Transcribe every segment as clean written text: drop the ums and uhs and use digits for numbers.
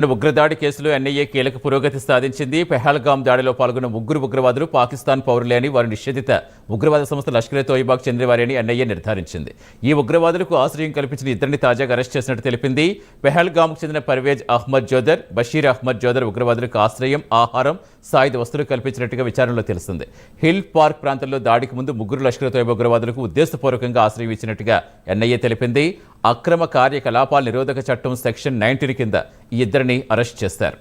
ఉగ్రదాడి కేసులో ఎన్ఐఏ కీలక పురోగతి సాధించింది. పెహల్గాం దాడిలో పాల్గొన్న ముగ్గురు ఉగ్రవాదులు పాకిస్తాన్ పౌరులే అని, వారు నిషేధిత ఉగ్రవాద సంస్థ లష్కర్-ఏ-తోయిబాకు చెందినవారే అని ఎన్ఐఏ నిర్ధారించింది. ఈ ఉగ్రవాదులకు ఆశ్రయం కల్పించిన ఇద్దరిని తాజాగా అరెస్ట్ చేసినట్టు తెలిపింది. పెహల్గాంకు చెందిన పర్వేజ్ అహ్మద్ జోదర్, బషీర్ అహ్మద్ జోదర్ ఉగ్రవాదులకు ఆశ్రయం, ఆహారం, సాయుధ వస్తువులు కల్పించినట్టుగా విచారణలో తెలిసింది. హిల్ పార్క్ ప్రాంతంలో దాడికి ముందు ముగ్గురు లష్కర్-ఏ-తోయిబా ఉగ్రవాదులకు ఉద్దేశపూర్వకంగా ఆశ్రయం ఇచ్చినట్టుగా ఎన్ఐఏ తెలిపింది. అక్రమ కార్యకలాపాల నిరోధక చట్టం సెక్షన్ 19 కింద ఈ ఇద్దరిని అరెస్ట్ చేశారు.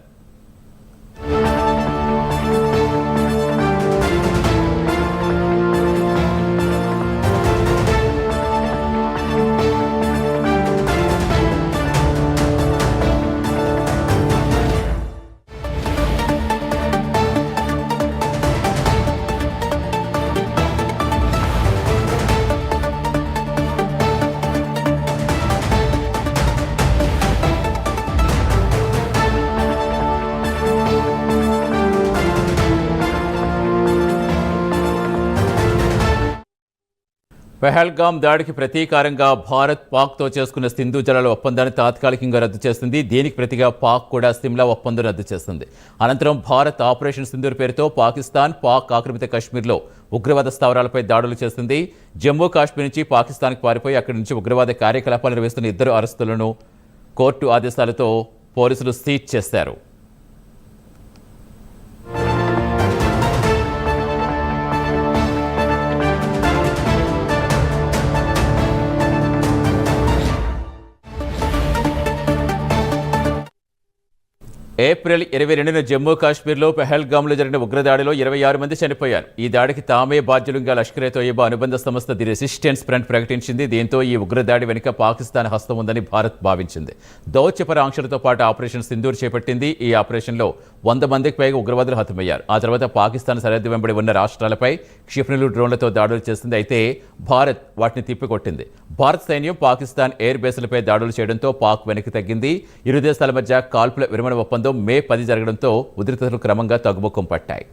పెహల్గాం దాడికి ప్రతీకారంగా భారత్ పాక్తో చేసుకున్న సింధు జలాల ఒప్పందాన్ని తాత్కాలికంగా రద్దు చేస్తుంది. దీనికి ప్రతిగా పాక్ కూడా సిమ్లా ఒప్పందం రద్దు చేస్తుంది. అనంతరం భారత్ ఆపరేషన్ సింధూర్ పేరుతో పాకిస్తాన్, పాక్ ఆక్రమిత కశ్మీర్లో ఉగ్రవాద స్థావరాలపై దాడులు చేస్తుంది. జమ్మూ కాశ్మీర్ నుంచి పాకిస్తాన్కి పారిపోయి అక్కడి నుంచి ఉగ్రవాద కార్యకలాపాలు నిర్వహిస్తున్న ఇద్దరు అరెస్టులను కోర్టు ఆదేశాలతో పోలీసులు సీజ్ చేశారు. ఏప్రిల్ 22న జమ్మూ కాశ్మీర్లో పెహల్గాంలో జరిగిన ఉగ్రదాడిలో 26 మంది చనిపోయారు. ఈ దాడికి తామే బాధ్యులుగా లష్కర్-ఏ-తోయిబా అనుబంధ సంస్థ ది రెసిస్టెన్స్ ఫ్రంట్ ప్రకటించింది. దీంతో ఈ ఉగ్రదాడి వెనుక పాకిస్తాన్ హస్తం ఉందని భారత్ భావించింది. దౌత్యపర ఆంక్షలతో పాటు ఆపరేషన్ సింధూర్ చేపట్టింది. ఈ ఆపరేషన్లో 100 మందికి పైగా ఉగ్రవాదులు హతమయ్యారు. ఆ తర్వాత పాకిస్తాన్ సరిహద్దు వెంబడి ఉన్న రాష్ట్రాలపై క్షిపణులు, డ్రోన్లతో దాడులు చేసింది. అయితే భారత్ వాటిని తిప్పికొట్టింది. భారత సైన్యం పాకిస్తాన్ ఎయిర్ బేస్లపై దాడులు చేయడంతో పాక్ వెనక్కి తగ్గింది. ఇరు దేశాల మధ్య కాల్పుల విరమణ ఒప్పందం మే 10 జరగడంతో ఉద్రిక్తతలు క్రమంగా తగ్గుముఖం పట్టాయి.